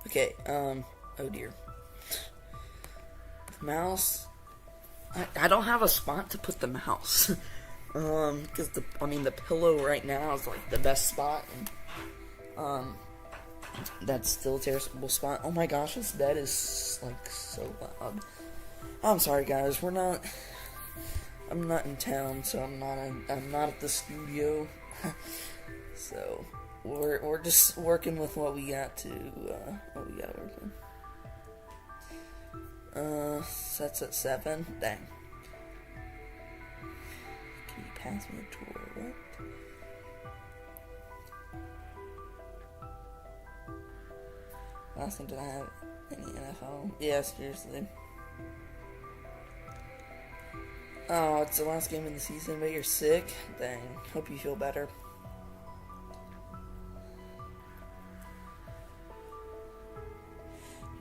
Okay, oh dear. Mouse. I don't have a spot to put the mouse. Because the pillow right now is like the best spot, and that's still a terrible spot. Oh my gosh, this bed is like so loud. I'm sorry guys, I'm not in town, so I'm not at the studio. So we're just working with what we got working. Sets at 7. Dang. Can you pass me a tour? What? Last time did I have any NFL? Yeah, seriously. Oh, it's the last game of the season, but you're sick? Dang. Hope you feel better.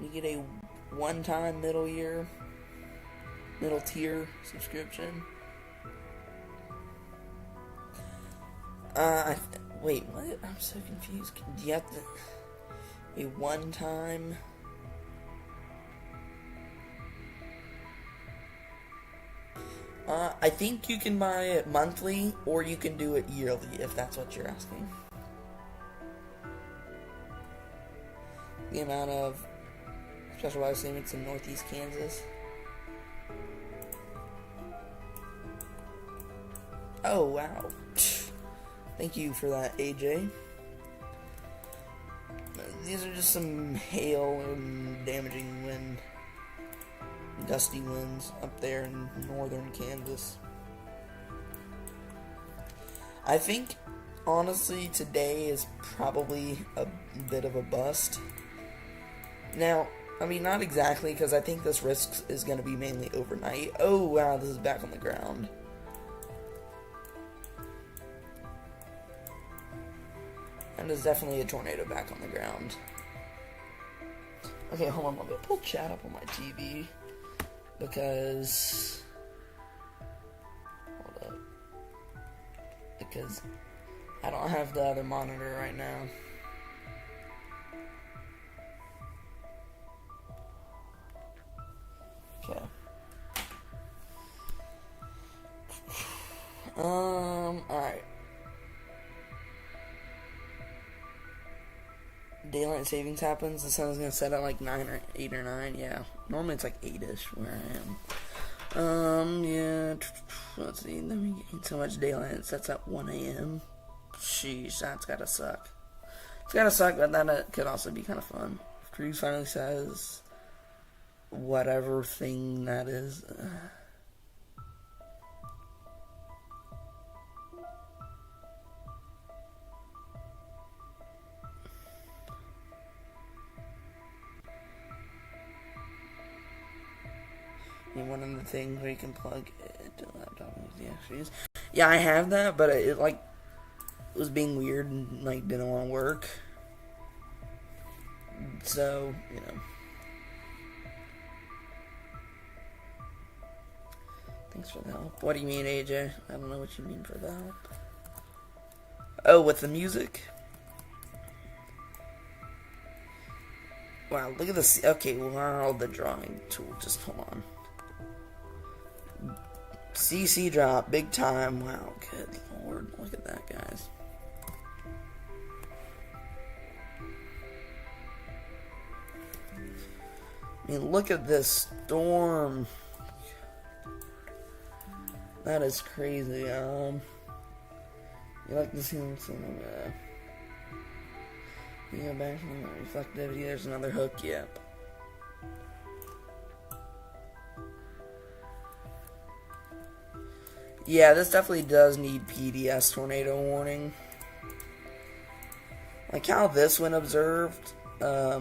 You get a one-time middle tier subscription. Wait, what? I'm so confused. Do you have a one-time? I think you can buy it monthly, or you can do it yearly, if that's what you're asking. The amount of special life savings in Northeast Kansas. Oh, wow. Thank you for that, AJ. These are just some hail and damaging wind. Gusty winds up there in northern Kansas. I think, honestly, today is probably a bit of a bust. Now, I mean, not exactly, because I think this risk is going to be mainly overnight. Oh, wow, this is back on the ground. And there's definitely a tornado back on the ground. Okay, hold on, let me pull chat up on my TV. Because... Hold up. Because I don't have the other monitor right now. Okay. Alright. Daylight savings happens, the sun's gonna set at like 9 or 8 or 9, yeah. Normally it's like 8-ish where I am. Yeah. Let's see, let me get so much daylight, it sets at 1 a.m. Sheesh, that's gotta suck. It's gotta suck, but that could also be kind of fun. If Cruise finally says whatever thing that is. One of the things where you can plug it to the laptop and use the extras. Yeah, I have that, but it like was being weird and like didn't want to work. So, you know. Thanks for the help. What do you mean, AJ? I don't know what you mean for the help. Oh, with the music? Wow, look at this. Okay, wow, the drawing tool. Just hold on. CC drop, big time. Wow, good lord. Look at that, guys. I mean, look at this storm. That is crazy. You like to see some you go back from reflectivity. There's another hook. Yep. Yeah, this definitely does need PDS tornado warning. Like how this went observed. I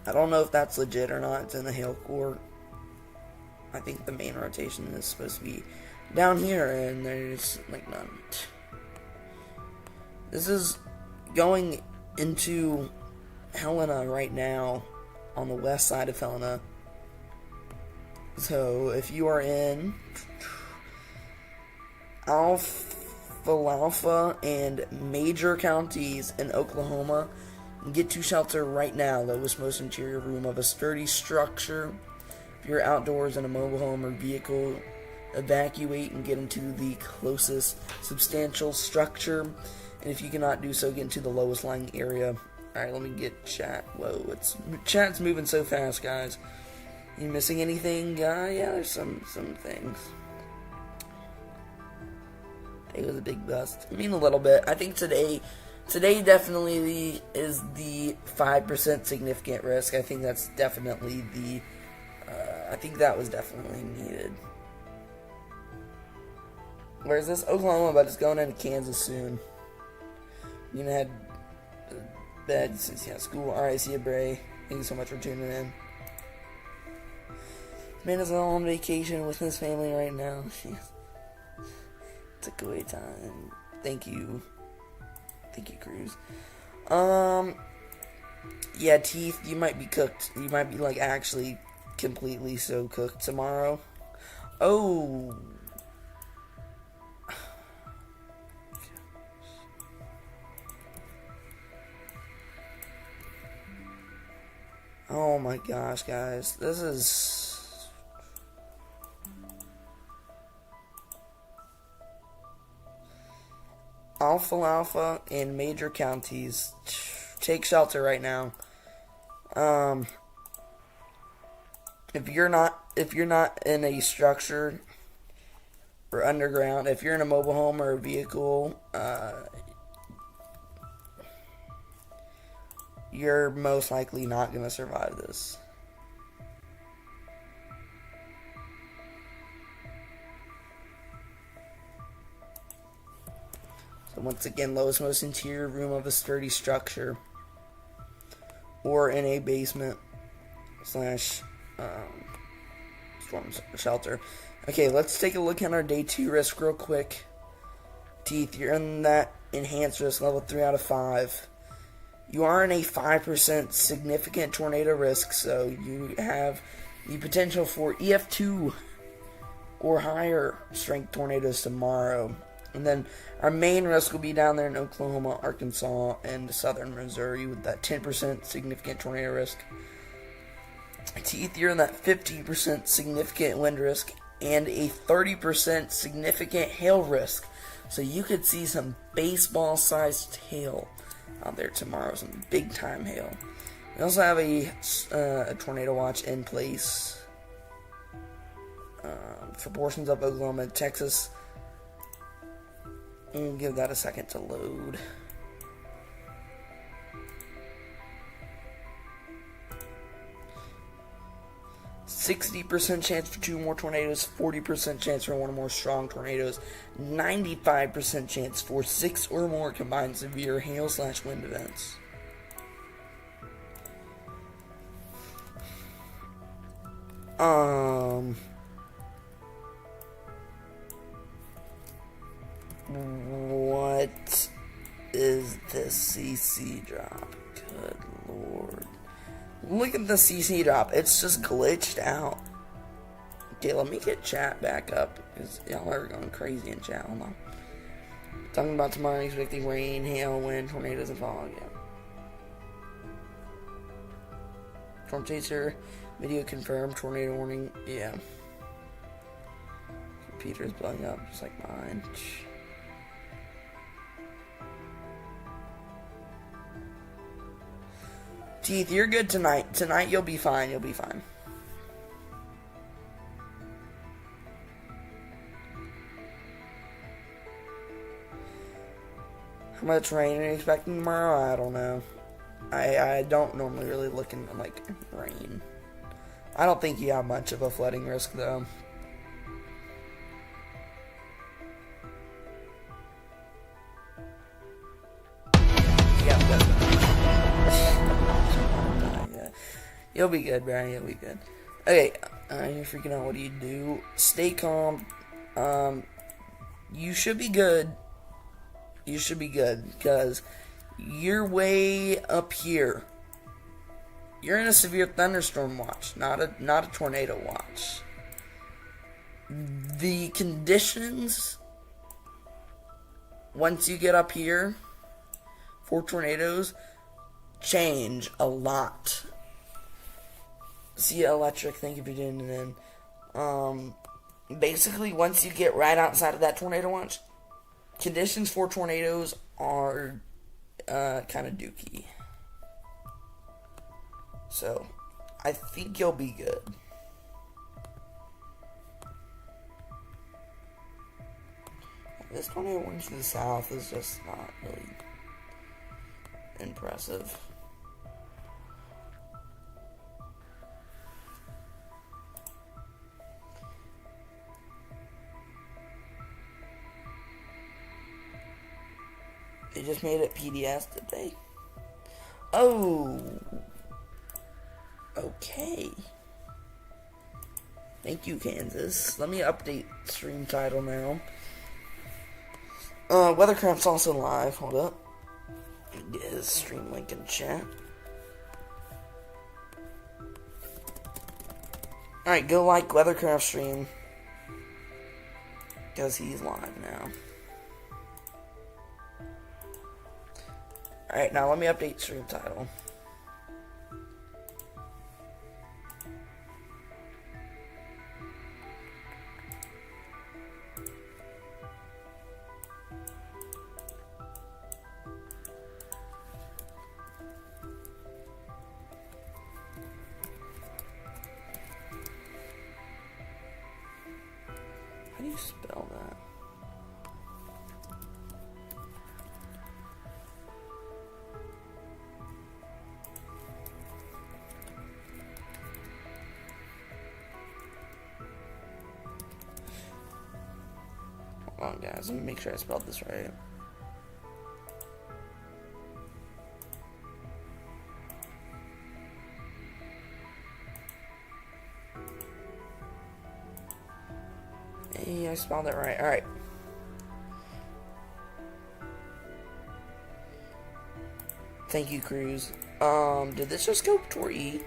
don't know if that's legit or not. It's in the hail core. I think the main rotation is supposed to be down here, and there's like none. This is going into Helena right now, on the west side of Helena. So if you are in, I'll Alfalfa and major counties in Oklahoma. Get to shelter right now. Lowest, most interior room of a sturdy structure. If you're outdoors in a mobile home or vehicle, evacuate and get into the closest substantial structure. And if you cannot do so, get into the lowest lying area. Alright, let me get chat. Whoa, chat's moving so fast, guys. You missing anything? Yeah, there's some things. It was a big bust. I mean, a little bit. I think today definitely is the 5% significant risk. I think that's definitely the, I think that was definitely needed. Where's this? Oklahoma, but it's going into Kansas soon. You know, had bed since school. Alright, see you, Bray. Thank you so much for tuning in. Man is on vacation with his family right now. Took away time. Thank you, Cruz. Yeah, Teeth, you might be cooked. You might be, like, actually completely so cooked tomorrow. Oh. Oh my gosh, guys. This is... Alfalfa in major counties. Take shelter right now. If you're not in a structure or underground, if you're in a mobile home or a vehicle, you're most likely not going to survive this. So once again, lowest, most interior room of a sturdy structure, or in a basement / storm shelter. Okay, let's take a look at our day 2 risk real quick. Teeth, you're in that enhanced risk level 3 out of 5. You are in a 5% significant tornado risk, so you have the potential for EF2 or higher strength tornadoes tomorrow. And then our main risk will be down there in Oklahoma, Arkansas, and southern Missouri with that 10% significant tornado risk. Teeth, you're in that 50% significant wind risk and a 30% significant hail risk. So you could see some baseball-sized hail out there tomorrow, some big-time hail. We also have a tornado watch in place for portions of Oklahoma and Texas. And give that a second to load. %60 chance for 2 more tornadoes, 40% chance for 1 or more strong tornadoes, 95% chance for 6 or more combined severe hail / wind events. What is this CC drop? Good lord. Look at the CC drop. It's just glitched out. Okay, let me get chat back up, because y'all are going crazy in chat. Hold on. Talking about tomorrow, expecting rain, hail, wind, tornadoes, and fog. Yeah. Storm chaser, video confirmed, tornado warning. Yeah. Computer's blowing up just like mine. Teeth, you're good tonight. Tonight you'll be fine. You'll be fine. How much rain are you expecting tomorrow? I don't know. I don't normally really look into, like, rain. I don't think you have much of a flooding risk, though. You'll be good, Brian. You'll be good. Okay, you're freaking out. What do? Stay calm. You should be good. You should be good, because you're way up here. You're in a severe thunderstorm watch, not a tornado watch. The conditions once you get up here, 4 tornadoes change a lot. See Electric, thank you for tuning in. Basically, once you get right outside of that tornado watch, conditions for tornadoes are kind of dookie. So, I think you'll be good. This tornado warning to the south is just not really impressive. They just made it PDS, did they? Oh! Okay. Thank you, Kansas. Let me update stream title now. WeatherCraft's also live. Hold up. Get his stream link in chat. Alright, go like WeatherCraft stream. Because he's live now. Alright, now let me update stream title. How do you spell that? Hold on, guys. Let me make sure I spelled this right. Hey, I spelled it right. Alright. Thank you, Cruz. Did this just go toward E?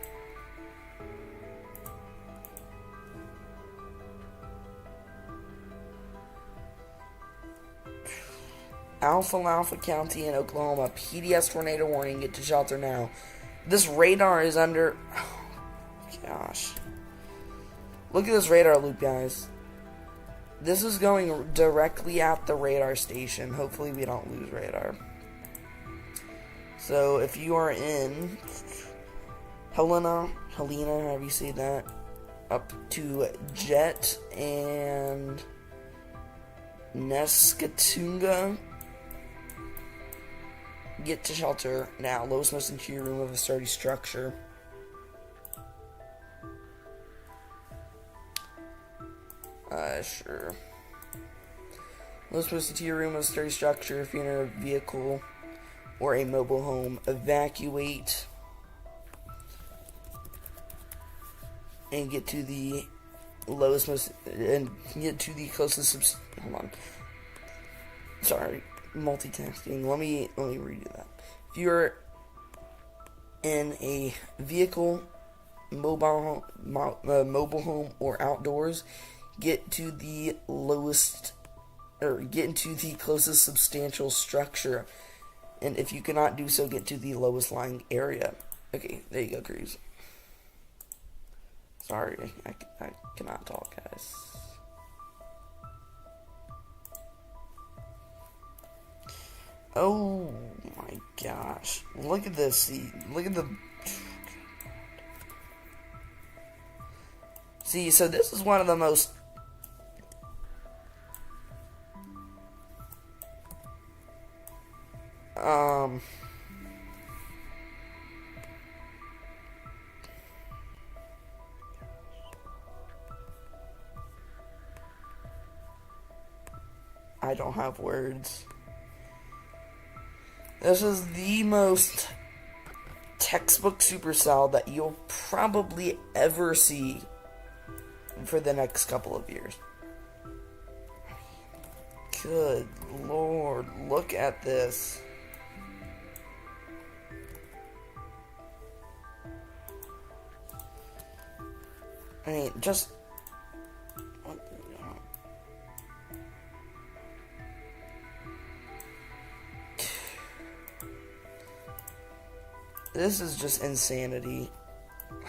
Alpha County in Oklahoma. PDS tornado warning. Get to shelter now. This radar is under... Oh, gosh. Look at this radar loop, guys. This is going directly at the radar station. Hopefully we don't lose radar. So if you are in Helena, however you say that, up to Jet and Nescatunga, get to shelter now. Lowest most interior room of a sturdy structure. Sure. Lowest most interior room of a sturdy structure. If you're in a vehicle or a mobile home, evacuate and get to the lowest most and get to the closest. Hold on. Sorry, multitasking. Let me redo that. If you're in a vehicle, mobile home, or outdoors, get to the lowest, or get into the closest substantial structure. And if you cannot do so, get to the lowest lying area. Okay, there you go, Cruz. Sorry, I cannot talk, guys. Oh my gosh. Look at this. See, look at the... See, so this is one of the most... I don't have words. This is the most textbook supercell that you'll probably ever see for the next couple of years. Good Lord, look at this. I mean, just... This is just insanity.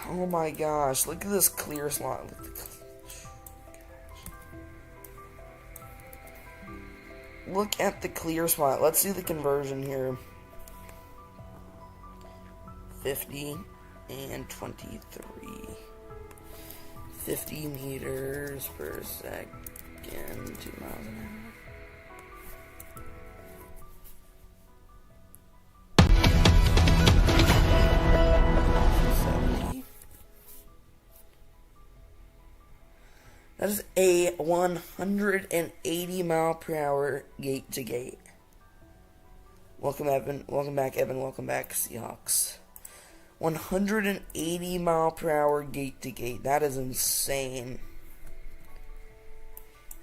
Oh my gosh, look at this clear slot. Look at the clear spot. Let's do the conversion here. 50 and 23. 50 meters per second, 2 miles an hour. That is a 180 mile per hour gate to gate. Welcome, Evan. Welcome back, Evan. Welcome back, Seahawks. 180 mile per hour gate to gate. That is insane.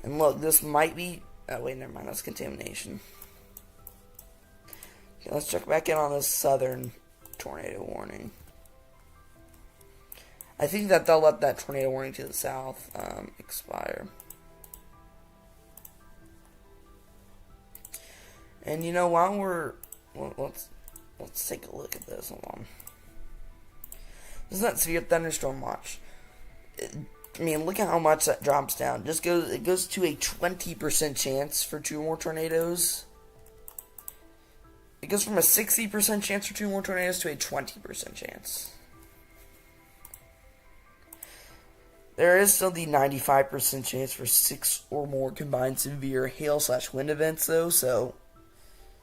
And look, this might be... Oh, wait, never mind. That's contamination. Okay, let's check back in on this southern tornado warning. I think that they'll let that tornado warning to the south expire. And you know, while we're... Well, let's take a look at this. Hold on. This is that severe thunderstorm watch. I mean, look at how much that drops down. It goes to a 20% chance for 2 more tornadoes. It goes from a 60% chance for 2 more tornadoes to a 20% chance. There is still the 95% chance for 6 or more combined severe hail/wind events, though, so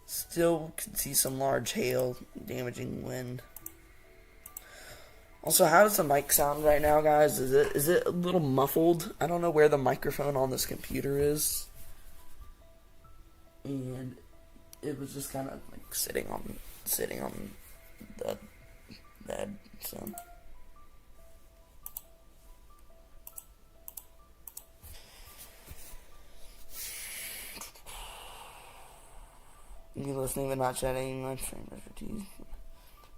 still could see some large hail damaging wind. Also, how does the mic sound right now, guys? Is it a little muffled? I don't know where the microphone on this computer is. And it was just kind of like sitting on the bed, so... You listening but not chatting much. Expertise.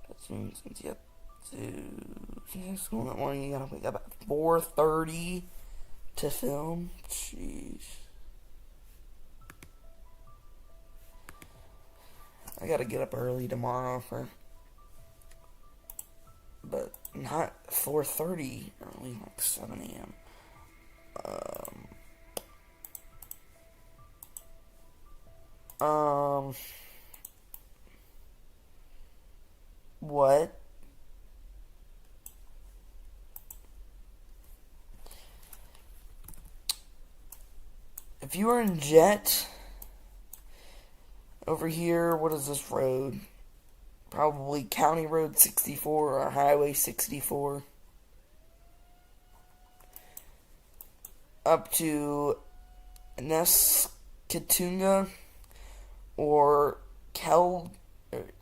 That means you have to. School in the morning. You gotta wake up at 4:30 to film. Jeez. I gotta get up early tomorrow but not 4:30. Early, like 7 a.m. What? If you are in Jet, over here, what is this road? Probably County Road 64 or Highway 64. Up to Nescatunga or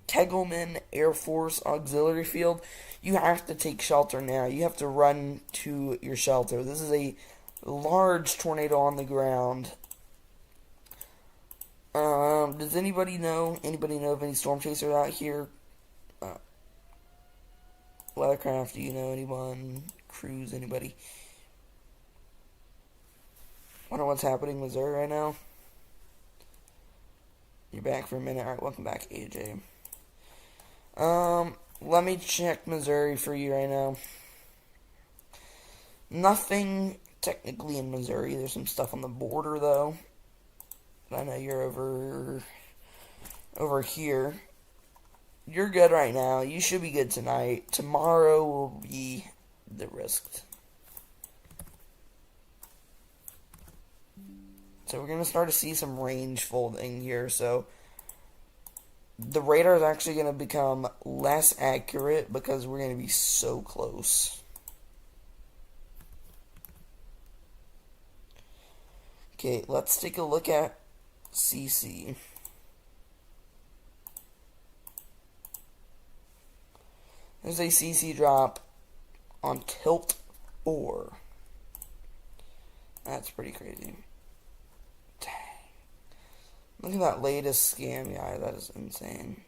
Kegelman Air Force Auxiliary Field, you have to take shelter now. You have to run to your shelter. This is a large tornado on the ground. Does anybody know of any storm chasers out here? WeatherCraft, do you know anyone? Crews, anybody? Wonder what's happening in Missouri right now? You're back for a minute. Alright, welcome back, AJ. Let me check Missouri for you right now. Nothing technically in Missouri. There's some stuff on the border, though. I know you're over here. You're good right now. You should be good tonight. Tomorrow will be the risk. So we're going to start to see some range folding here. So the radar is actually going to become less accurate because we're going to be so close. Okay, let's take a look at CC. There's a CC drop on tilt 4. That's pretty crazy. Dang. Look at that latest scam guy. That is insane.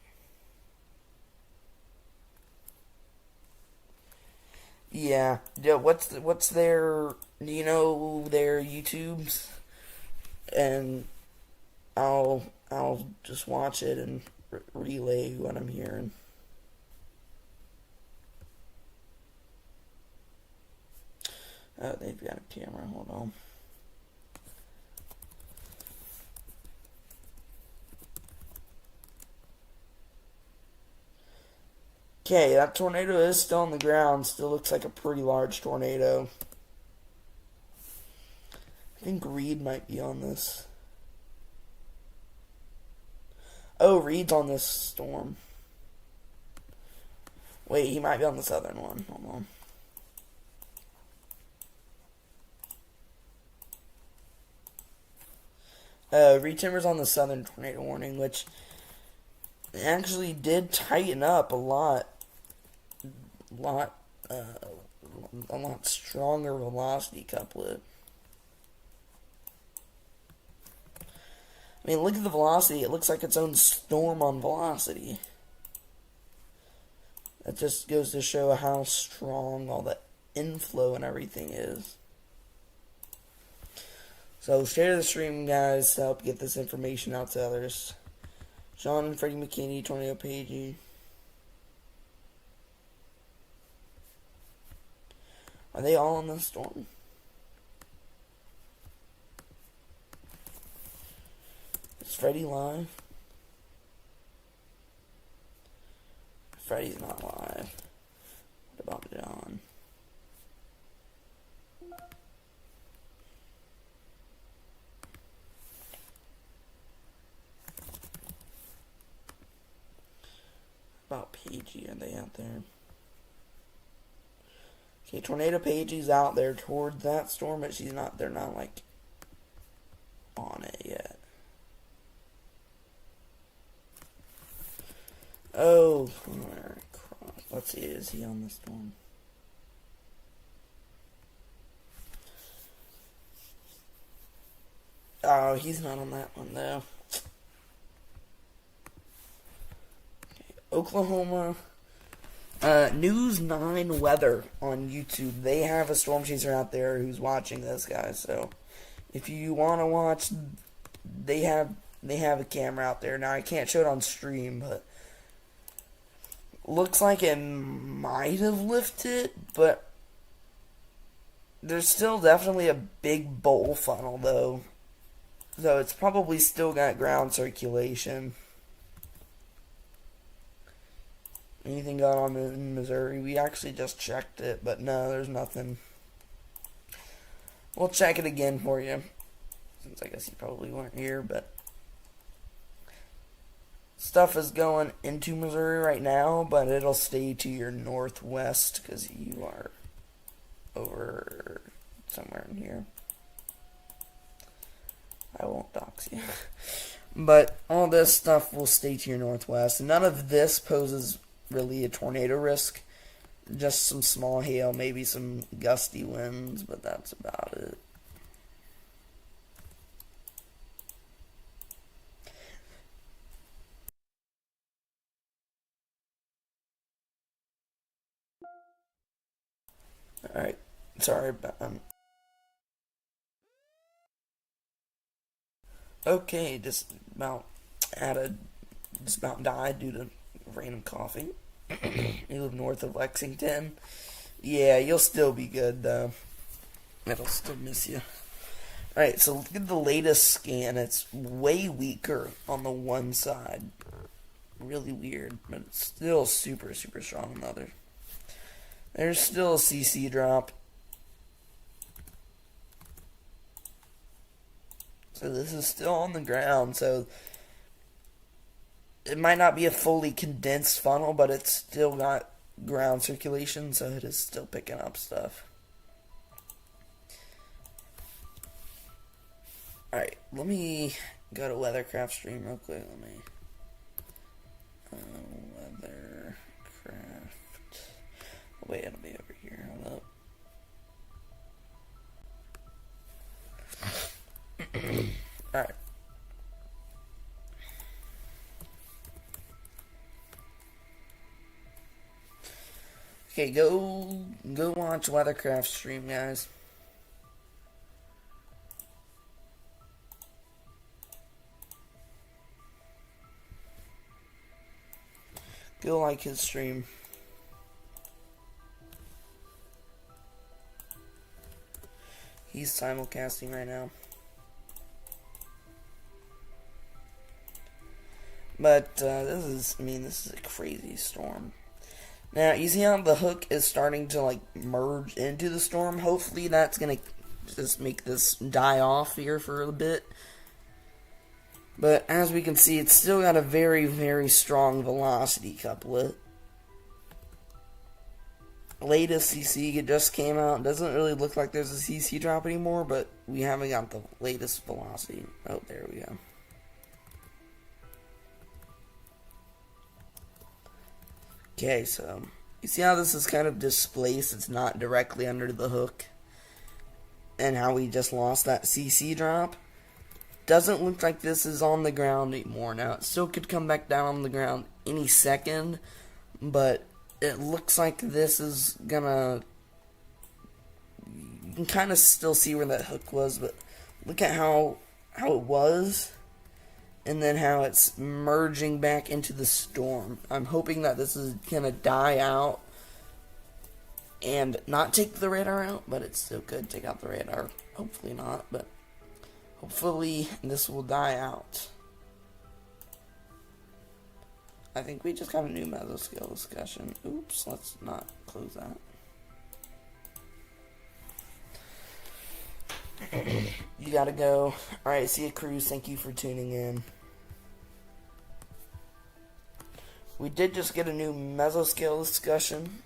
Yeah. What's their... Do you know their YouTubes? And I'll just watch it and relay what I'm hearing. Oh, they've got a camera. Hold on. Okay, that tornado is still on the ground. Still looks like a pretty large tornado. I think Reed might be on this. Oh, Reed's on this storm. Wait, he might be on the southern one. Hold on. Reed Timber's on the southern tornado warning, which actually did tighten up a lot stronger velocity couplet. I mean, look at the velocity. It looks like its own storm on velocity. That just goes to show how strong all the inflow and everything is. So share the stream, guys, to help get this information out to others. Sean and Freddie McKinney, Tornado Pagey. Are they all in the storm? Is Freddie live? Freddie's not live. What about John? About Pagey, are they out there? Okay, Tornado Pagey's out there toward that storm, but she's not, they're not like on it yet. Oh, let's see, is he on the storm? Oh, he's not on that one though. Okay, Oklahoma. News 9 Weather on YouTube. They have a storm chaser out there who's watching this, guys. So, if you want to watch, they have a camera out there. Now I can't show it on stream, but looks like it might have lifted, but there's still definitely a big bowl funnel though. So it's probably still got ground circulation. Anything going on in Missouri? We actually just checked it, but no, there's nothing. We'll check it again for you, since I guess you probably weren't here, but stuff is going into Missouri right now, but it'll stay to your northwest because you are over somewhere in here. I won't dox you. But all this stuff will stay to your northwest. None of this poses really a tornado risk. Just some small hail, maybe some gusty winds, but that's about it. Alright, sorry about okay, just about died due to random coughing. You live north of Lexington. Yeah, you'll still be good though. It'll still miss you. Alright, so look at the latest scan. It's way weaker on the one side. Really weird, but it's still super, super strong on the other. There's still a CC drop. So this is still on the ground, so it might not be a fully condensed funnel, but it's still got ground circulation, so it is still picking up stuff. Alright, let me go to WeatherCraft stream real quick. Let me WeatherCraft. Wait, it'll be over here. Hold up. Alright. Okay, go watch WeatherCraft stream, guys. Go like his stream. He's simulcasting right now. But this is a crazy storm. Now, you see how the hook is starting to like merge into the storm? Hopefully that's going to just make this die off here for a bit. But as we can see, it's still got a very, very strong velocity couplet. Latest CC just came out. It doesn't really look like there's a CC drop anymore, but we haven't got the latest velocity. Oh, there we go. Okay, so you see how this is kind of displaced? It's not directly under the hook. And how we just lost that CC drop. Doesn't look like this is on the ground anymore. Now, it still could come back down on the ground any second, but it looks like this is gonna... You can kind of still see where that hook was, but look at how it was, and then how it's merging back into the storm. I'm hoping that this is gonna die out and not take the radar out, but it still could take out the radar. Hopefully not, but hopefully this will die out. I think we just got a new mesoscale discussion. Oops, let's not close that. You gotta go. Alright, see you, Cruz. Thank you for tuning in. We did just get a new mesoscale discussion.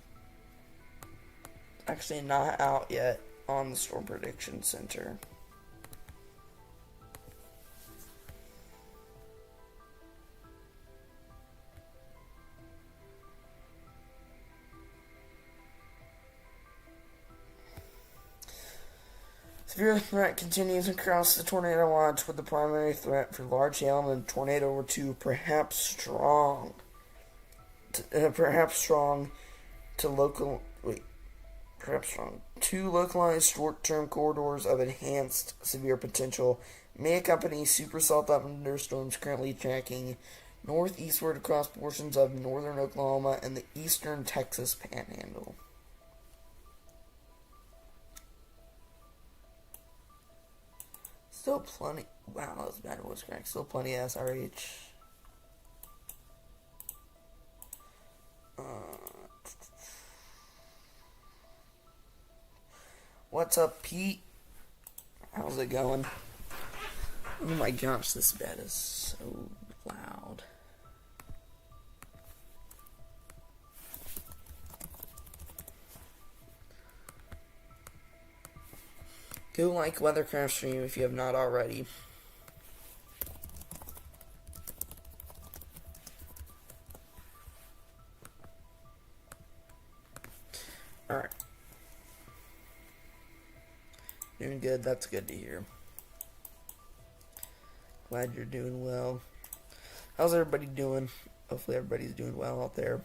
Actually not out yet on the Storm Prediction Center. Severe threat continues across the tornado watch, with the primary threat for large hail and tornado or two, perhaps strong two localized short-term corridors of enhanced severe potential may accompany supercell thunderstorms currently tracking northeastward across portions of northern Oklahoma and the eastern Texas Panhandle. Still plenty. Wow, that was bad voice crack. Still plenty of SRH. What's up, Pete? How's it going? Oh my gosh, this bed is so loud. Go like WeatherCraft stream if you have not already. Alright. Doing good, that's good to hear. Glad you're doing well. How's everybody doing? Hopefully everybody's doing well out there.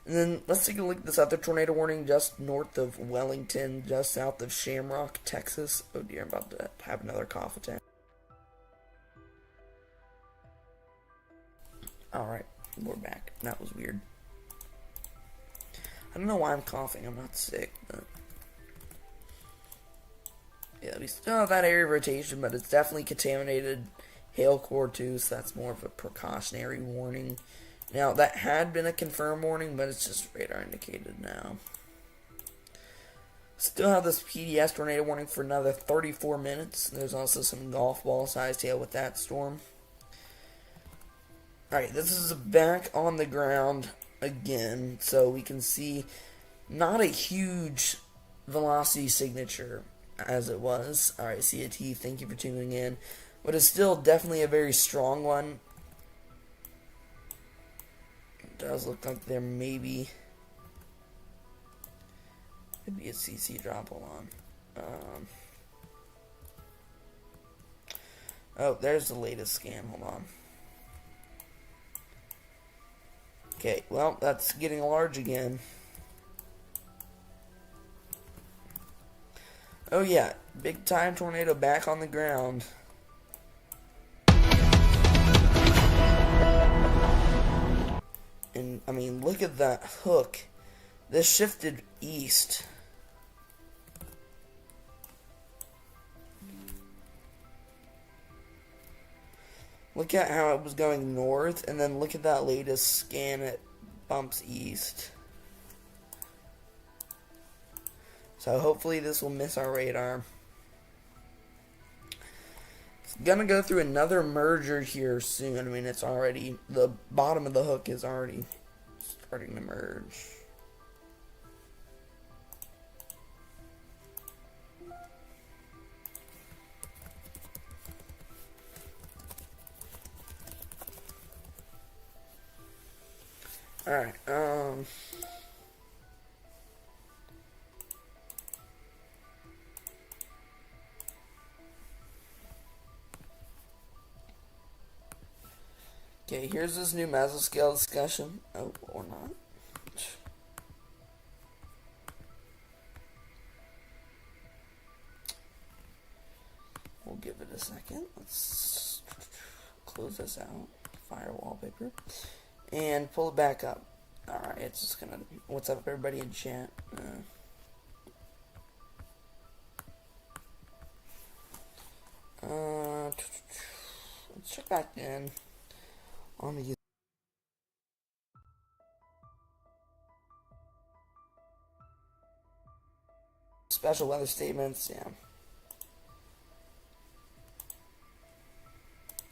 And then let's take a look at this other tornado warning just north of Wellington, just south of Shamrock, Texas. Oh dear, I'm about to have another cough attack. Alright, we're back. That was weird. I don't know why I'm coughing. I'm not sick, but yeah, we still have that area of rotation, but it's definitely contaminated hail core too, so that's more of a precautionary warning. Now, that had been a confirmed warning, but it's just radar indicated now. Still have this PDS tornado warning for another 34 minutes. There's also some golf ball sized hail with that storm. Alright, this is back on the ground again, so we can see not a huge velocity signature as it was. Alright, CAT, thank you for tuning in. But it's still definitely a very strong one. It does look like there maybe could be a CC drop. Hold on. Oh, there's the latest scan. Hold on. Okay, well, that's getting large again. Oh yeah, big time tornado back on the ground. And, I mean, look at that hook. This shifted east. Look at how it was going north, and then look at that latest scan, it bumps east. So hopefully this will miss our radar. It's gonna go through another merger here soon. I mean, it's already, the bottom of the hook is already starting to merge. Alright, okay, here's this new mesoscale discussion. Oh, or not. We'll give it a second. Let's close this out. Fire wallpaper. And pull it back up. Alright, it's just gonna... What's up, everybody in chat? Let's check back in on the special weather statements. Yeah.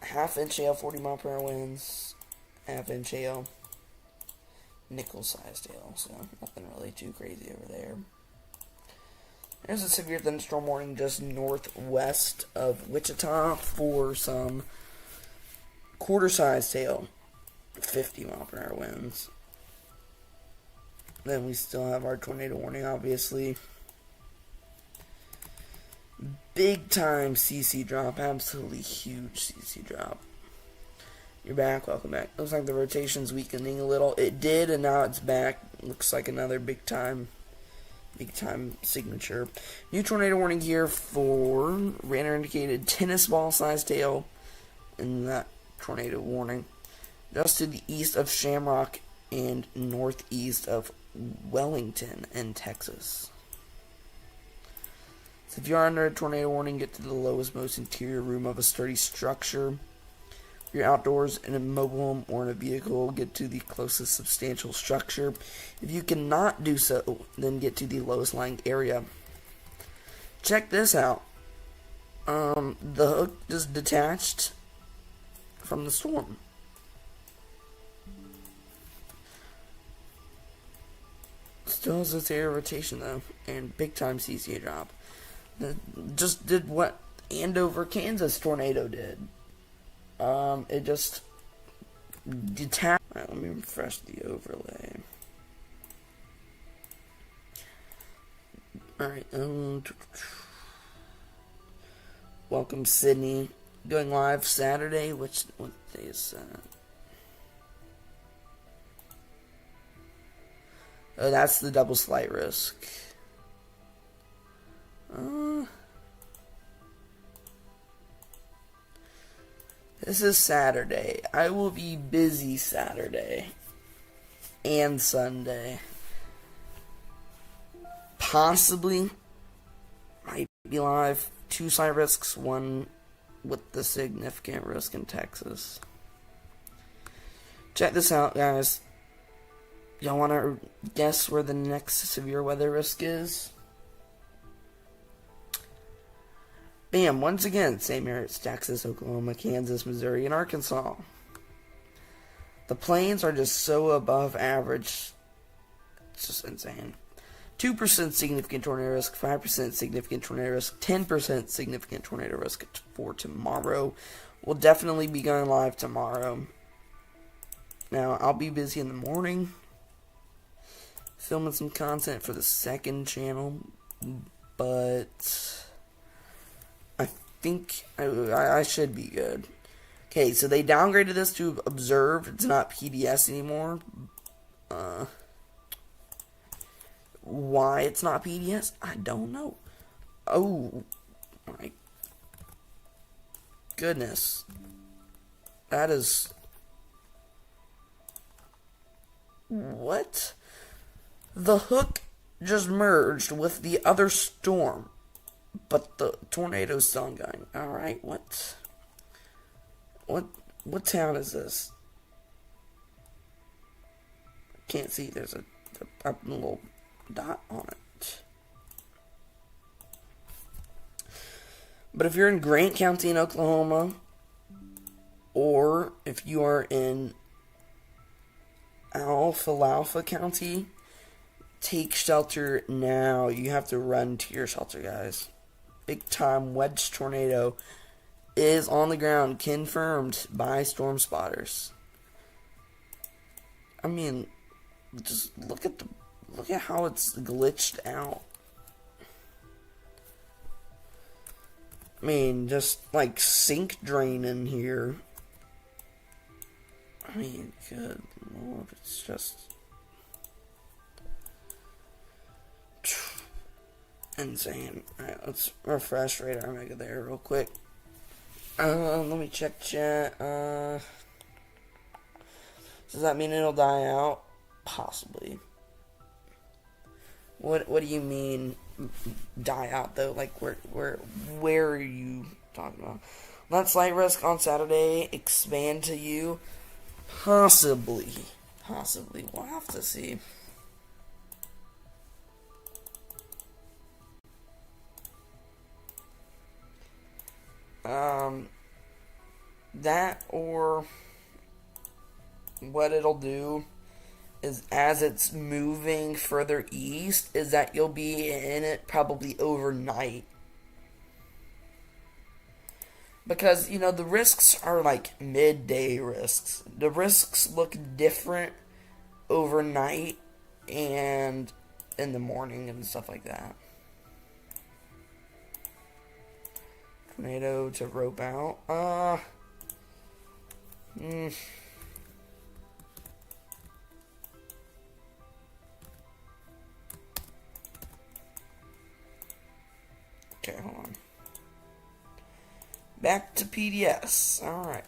Half-inch hail, 40-mile-per-hour winds. Half-inch hail. Nickel-sized hail, so nothing really too crazy over there. There's a severe thunderstorm warning just northwest of Wichita for some quarter-sized hail, 50-mile-per-hour winds. Then we still have our tornado warning, obviously. Big time CC drop, absolutely huge CC drop. You're back, welcome back. Looks like the rotation's weakening a little. It did, and now it's back. Looks like another big time signature. New tornado warning here for radar indicated tennis ball sized hail in that tornado warning. Just to the east of Shamrock and northeast of Wellington in Texas. So if you are under a tornado warning, get to the lowest, most interior room of a sturdy structure. If you're outdoors in a mobile home or in a vehicle, get to the closest substantial structure. If you cannot do so, then get to the lowest lying area. Check this out. The hook just detached from the storm. Still has its area rotation though, and big time CCA drop. Just did what Andover, Kansas tornado did. It just detached. Alright, let me refresh the overlay. Alright, welcome Sydney. Going live Saturday. What day is that? Oh, that's the double slight risk. This is Saturday. I will be busy Saturday and Sunday. Possibly might be live. 2 slight risks, 1 with the significant risk in Texas. Check this out, guys. Y'all want to guess where the next severe weather risk is? Bam, once again, same areas: Texas, Oklahoma, Kansas, Missouri, and Arkansas. The plains are just so above average. It's just insane. 2% significant tornado risk, 5% significant tornado risk, 10% significant tornado risk for tomorrow. We'll definitely be going live tomorrow. Now, I'll be busy in the morning, filming some content for the second channel, but I think I should be good. Okay, so they downgraded this to observed. It's not PDS anymore. Why it's not PDS, I don't know. Oh my goodness. That is... What? The hook just merged with the other storm, but the tornado's still ongoing. Alright, what? What town is this? Can't see. There's a little dot on it. But if you're in Grant County in Oklahoma, or if you are in Alfalfa County, take shelter now. You have to run to your shelter, guys. Big time wedge tornado is on the ground, confirmed by storm spotters. I mean, just look at how it's glitched out. I mean, just like sink drain in here. I mean, good lord, it's just insane. Alright, let's refresh Radar Mega there real quick. Let me check chat. Does that mean it'll die out? Possibly. What do you mean die out though? Like where are you talking about? Let slight risk on Saturday expand to you? Possibly. We'll have to see. That or what it'll do is as it's moving further east is that you'll be in it probably overnight. Because, you know, the risks are like midday risks. The risks look different overnight and in the morning and stuff like that. Tornado to rope out. Okay, hold on. Back to PDS. Alright.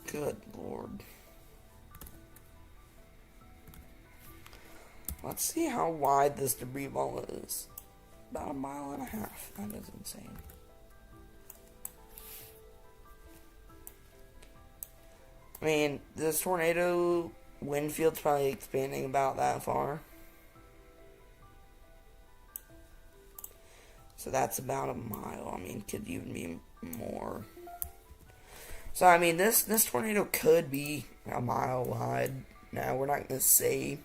Good lord. Let's see how wide this debris ball is. About 1.5 miles. That is insane. I mean, this tornado wind field's probably expanding about that far. So that's about 1 mile. I mean, could even be more. So, I mean, this tornado could be 1 mile wide. Now, we're not going to say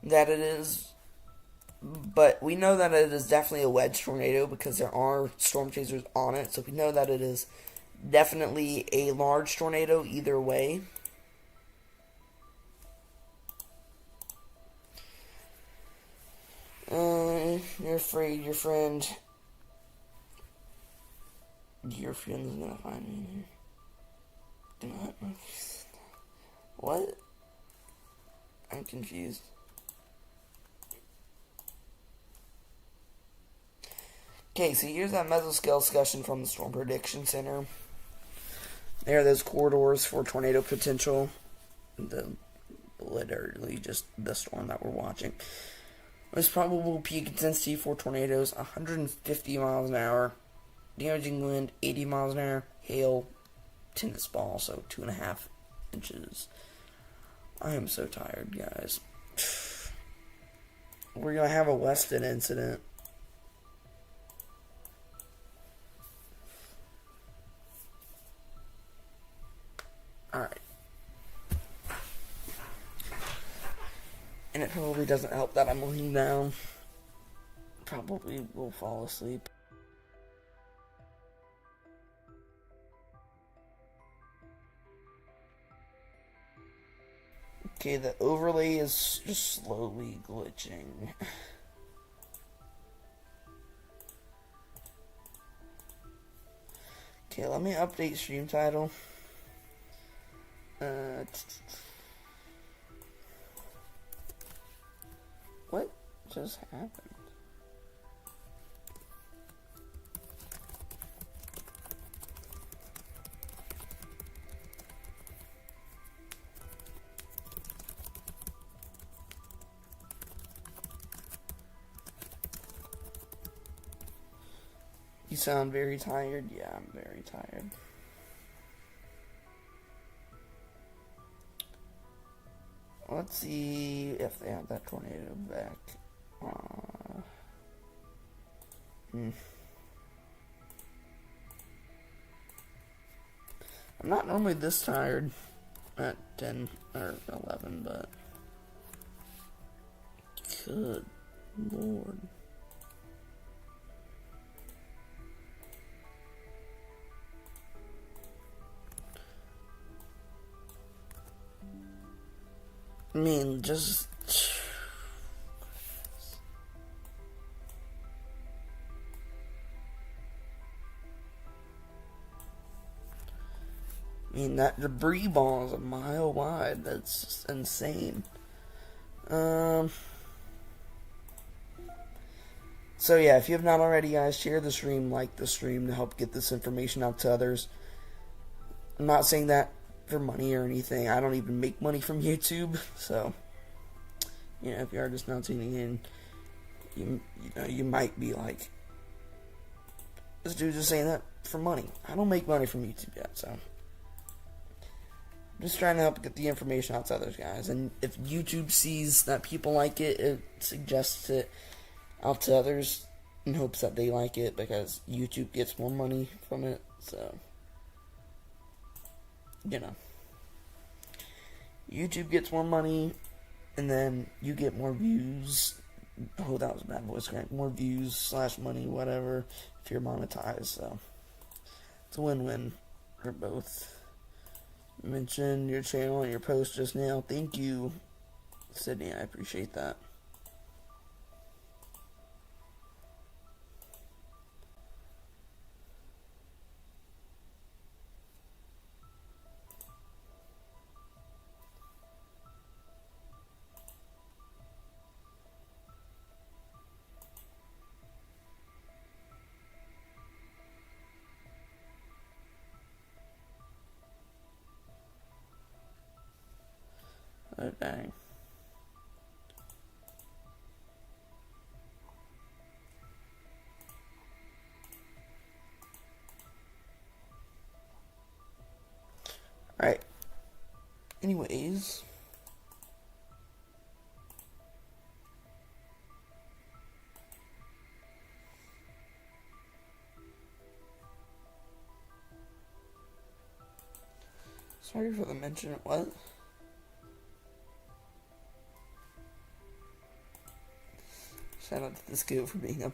that it is, but we know that it is definitely a wedge tornado because there are storm chasers on it. So we know that it is definitely a large tornado either way. You're afraid your friend's gonna find me in here. What? I'm confused. Okay, so here's that mesoscale discussion from the Storm Prediction Center. There are those corridors for tornado potential. Literally just the storm that we're watching. Most probable peak intensity for tornadoes, 150 miles an hour. Damaging wind, 80 miles an hour. Hail, tennis ball, so 2.5 inches. I am so tired, guys. We're going to have a Weston incident. Alright. And it probably doesn't help that I'm laying down. Probably will fall asleep. Okay, the overlay is just slowly glitching. Okay, let me update stream title. What just happened? You sound very tired. Yeah, I'm very tired. Let's see if they have that tornado back. I'm not normally this tired at 10 or 11, but good lord. I mean, just that debris ball is a mile wide. That's just insane. So yeah, if you have not already, guys, share the stream, like the stream to help get this information out to others. I'm not saying that for money or anything. I don't even make money from YouTube, so if you are just now tuning in, you might be like, this dude's just saying that for money. I don't make money from YouTube yet, so I'm just trying to help get the information out to others, guys. And if YouTube sees that people like it, it suggests it out to others in hopes that they like it, because YouTube gets more money from it. So YouTube gets more money, and then you get more views. Oh, that was a bad voice crack. More views / money, whatever, if you're monetized. So it's a win-win for both. Mentioned your channel and your post just now. Thank you, Sydney. I appreciate that. Oh, dang. Alright. Anyways. Sorry for the mention. What? Shout out to this guy for being up.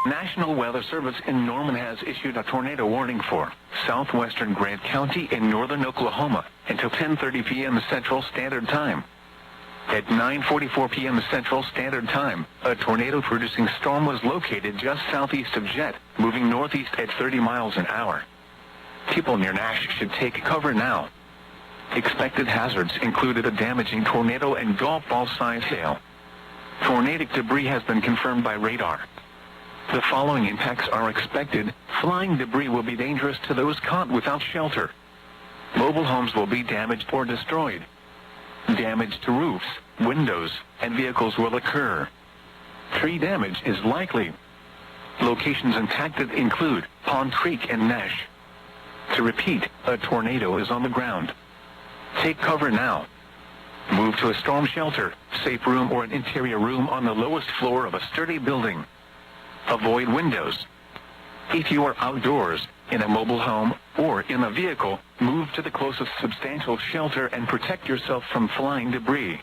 National Weather Service in Norman has issued a tornado warning for southwestern Grant County in northern Oklahoma until 10:30 p.m. Central Standard Time. At 9:44 p.m. Central Standard Time, a tornado-producing storm was located just southeast of Jet, moving northeast at 30 miles an hour. People near Nash should take cover now. Expected hazards included a damaging tornado and golf ball-sized hail. Tornadic debris has been confirmed by radar. The following impacts are expected. Flying debris will be dangerous to those caught without shelter. Mobile homes will be damaged or destroyed. Damage to roofs, windows, and vehicles will occur. Tree damage is likely. Locations impacted include Pond Creek and Nash. To repeat, a tornado is on the ground. Take cover now. Move to a storm shelter, safe room, or an interior room on the lowest floor of a sturdy building. Avoid windows. If you are outdoors, in a mobile home, or in a vehicle, move to the closest substantial shelter and protect yourself from flying debris.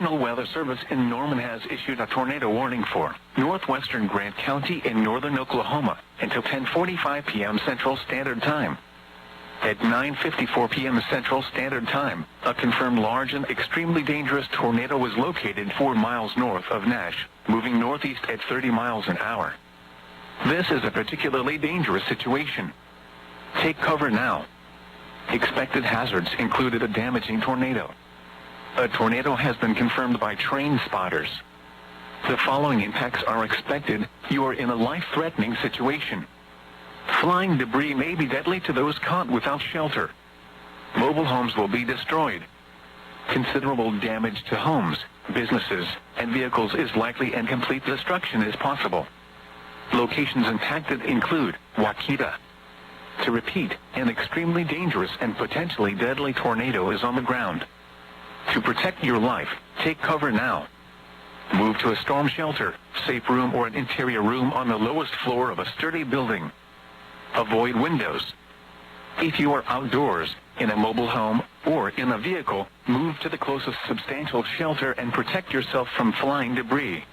National Weather Service in Norman has issued a tornado warning for northwestern Grant County in northern Oklahoma until 10:45 p.m. Central Standard Time. At 9:54 p.m. Central Standard Time, a confirmed large and extremely dangerous tornado was located 4 miles north of Nash, moving northeast at 30 miles an hour. This is a particularly dangerous situation. Take cover now. Expected hazards included a damaging tornado. A tornado has been confirmed by train spotters. The following impacts are expected. You are in a life-threatening situation. Flying debris may be deadly to those caught without shelter. Mobile homes will be destroyed. Considerable damage to homes, businesses, and vehicles is likely, and complete destruction is possible. Locations impacted include Waukita. To repeat, an extremely dangerous and potentially deadly tornado is on the ground. To protect your life, take cover now. Move to a storm shelter, safe room, or an interior room on the lowest floor of a sturdy building. Avoid windows. If you are outdoors, in a mobile home, or in a vehicle, move to the closest substantial shelter and protect yourself from flying debris.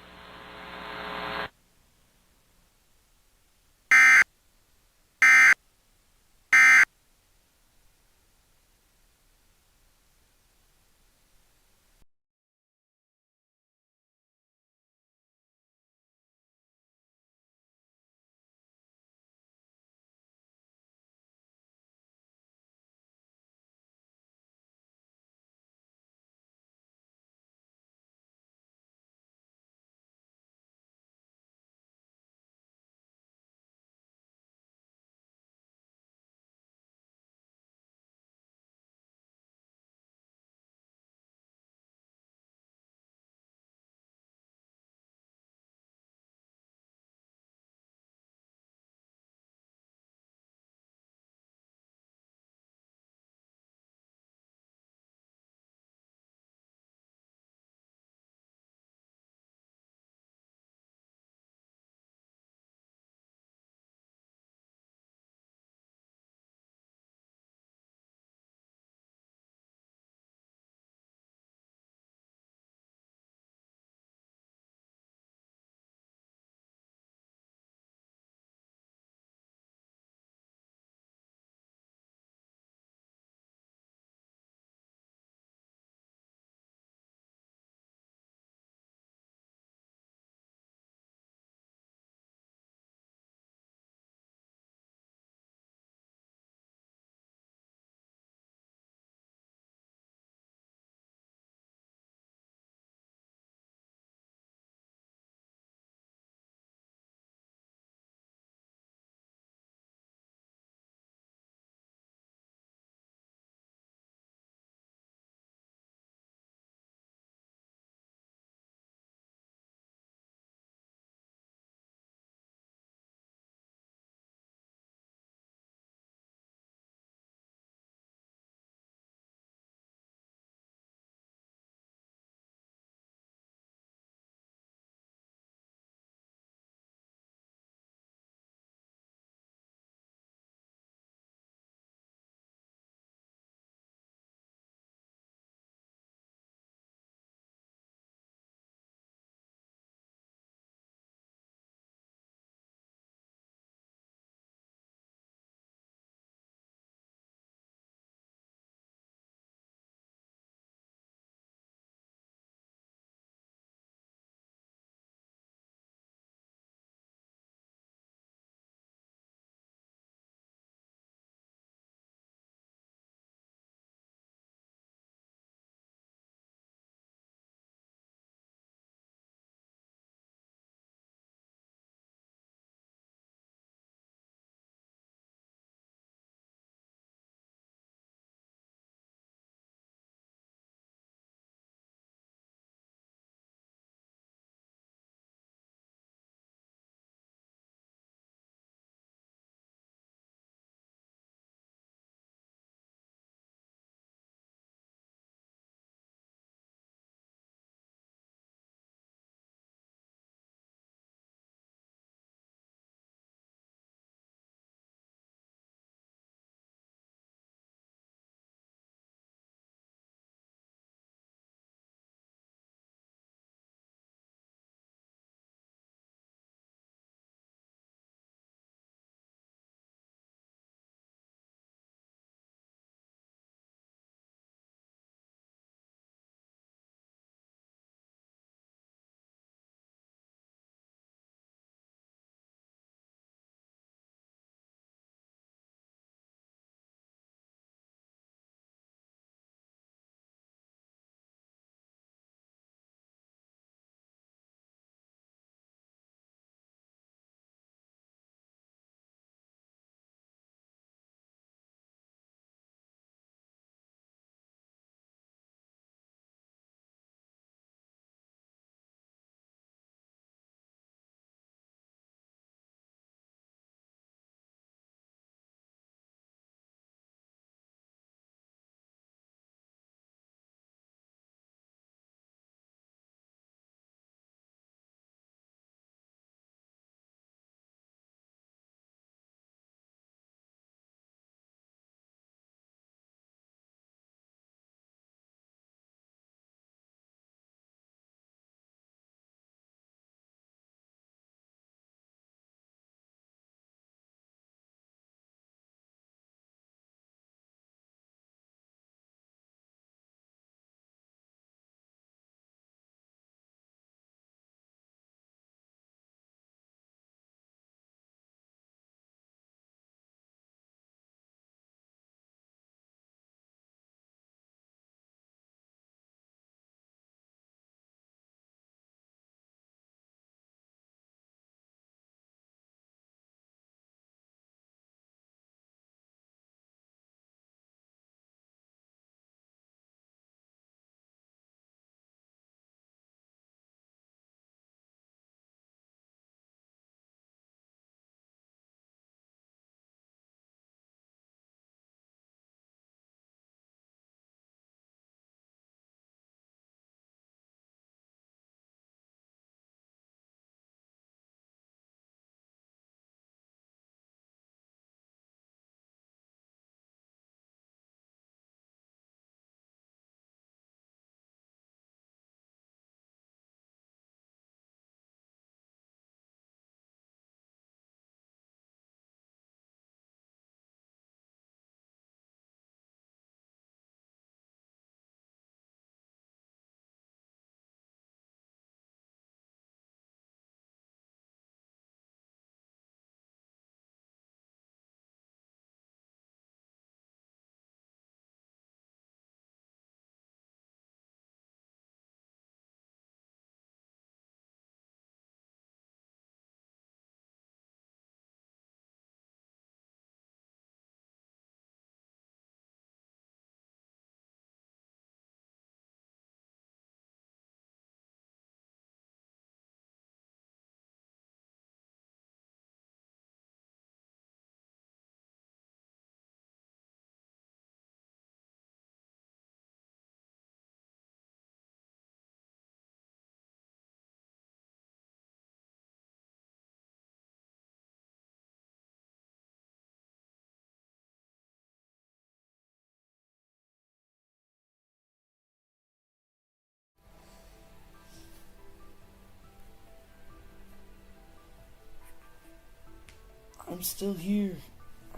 I'm still here.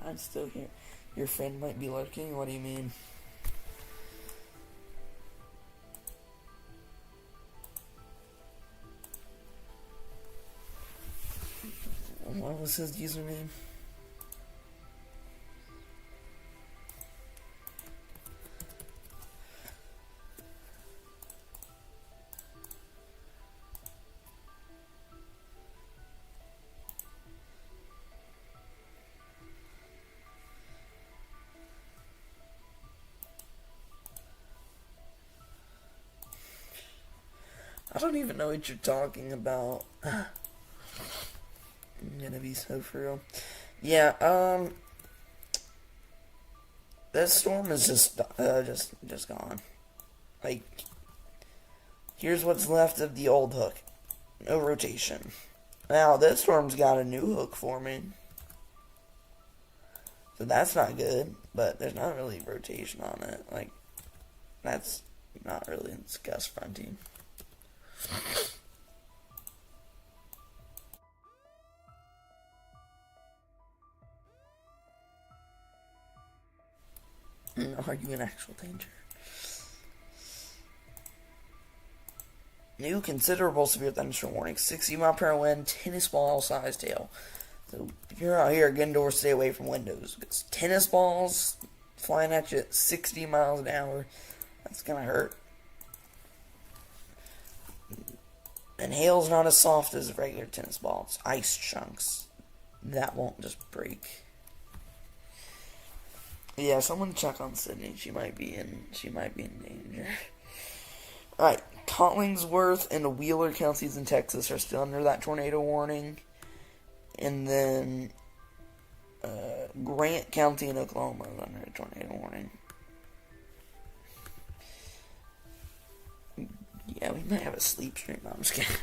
I'm still here. Your friend might be lurking? What do you mean? What was his username? I don't even know what you're talking about. I'm gonna be so for real. Yeah, that storm is just gone. Like, here's what's left of the old hook. No rotation. Now, this storm's got a new hook forming. So that's not good, but there's not really rotation on it. Like, that's not really gust fronting. Are you in actual danger? New considerable severe thunderstorm warning. 60-mile-per-hour wind, tennis ball size tail. So if you're out here, get indoors, stay away from windows. Because tennis balls flying at you at 60 miles an hour, that's gonna hurt. And hail's not as soft as a regular tennis ball. It's ice chunks. That won't just break. Yeah, someone check on Sydney. She might be in danger. Alright, Collingsworth and Wheeler counties in Texas are still under that tornado warning. And then Grant County in Oklahoma is under a tornado warning. Yeah, we might have a sleep stream. No, I'm just kidding.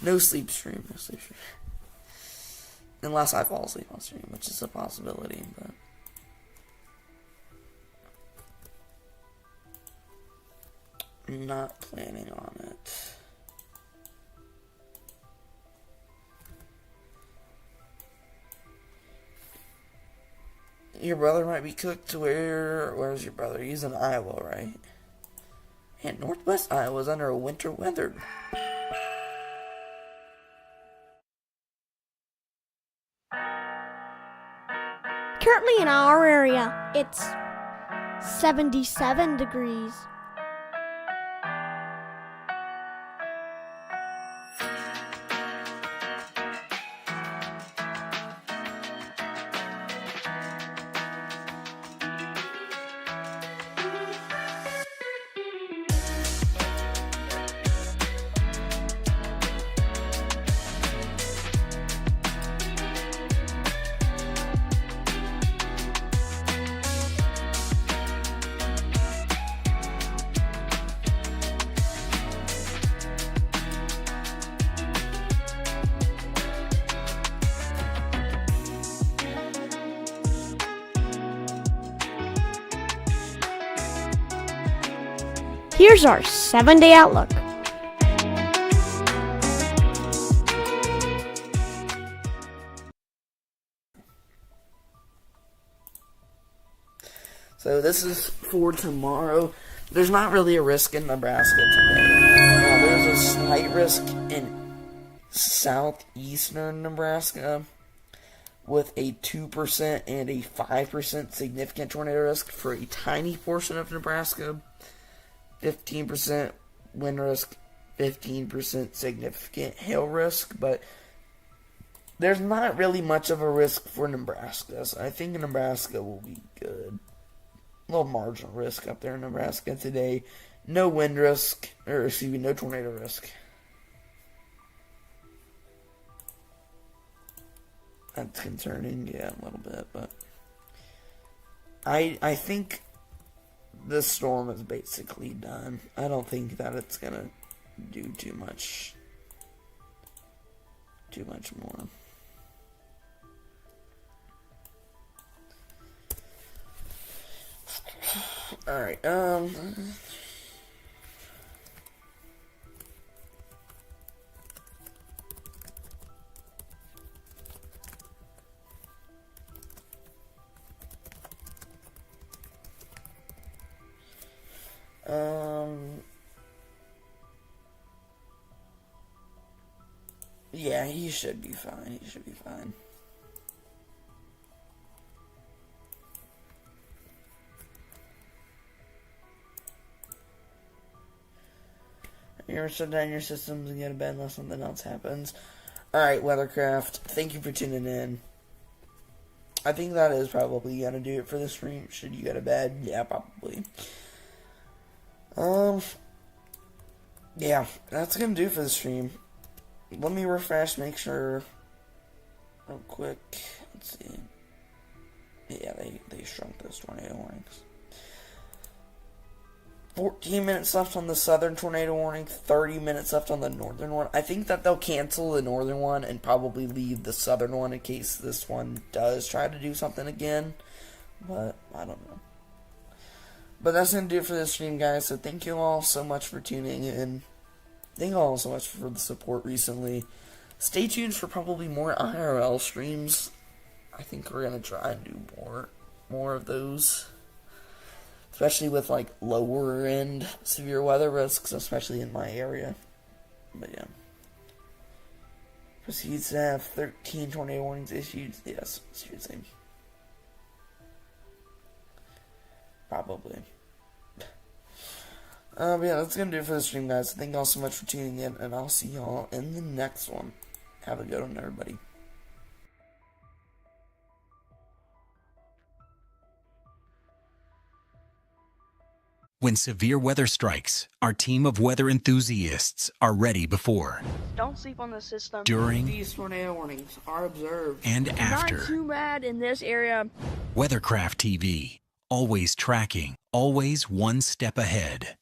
No sleep stream. Unless I fall asleep on stream, which is a possibility, but I'm not planning on it. Your brother might be cooked to where's your brother? He's in Iowa, right? And Northwest Iowa is under a winter weather. Currently in our area, it's 77 degrees. Here's our 7-day outlook. So this is for tomorrow. There's not really a risk in Nebraska today. Now, there's a slight risk in southeastern Nebraska with a 2% and a 5% significant tornado risk for a tiny portion of Nebraska. 15% wind risk, 15% significant hail risk, but there's not really much of a risk for Nebraska, so I think Nebraska will be good. A little marginal risk up there in Nebraska today. No wind risk, no tornado risk. That's concerning, yeah, a little bit, but I think the storm is basically done. I don't think that it's gonna do too much more. Alright, Yeah, he should be fine. He should be fine. You ever shut down your systems and go to bed unless something else happens? Alright, WeatherCraft, thank you for tuning in. I think that is probably gonna do it for the stream. Should you go to bed? Yeah, probably. Yeah, that's gonna do for the stream. Let me refresh, make sure real quick. Let's see. Yeah, they shrunk those tornado warnings. 14 minutes left on the southern tornado warning, 30 minutes left on the northern one. I think that they'll cancel the northern one and probably leave the southern one in case this one does try to do something again. But, I don't know. But that's going to do it for this stream, guys. So thank you all so much for tuning in. Thank you all so much for the support recently. Stay tuned for probably more IRL streams. I think we're going to try and do more of those. Especially with, like, lower end severe weather risks, especially in my area. But, yeah. Proceeds to have 13 tornado warnings issued. Yes, seriously. Probably. But yeah, that's gonna do it for the stream, guys. Thank you all so much for tuning in, and I'll see y'all in the next one. Have a good one, everybody. When severe weather strikes, our team of weather enthusiasts are ready before, Don't sleep on the system. during, These tornado warnings are observed. and Not after. too bad in this area. WeatherCraft TV. Always tracking, always one step ahead.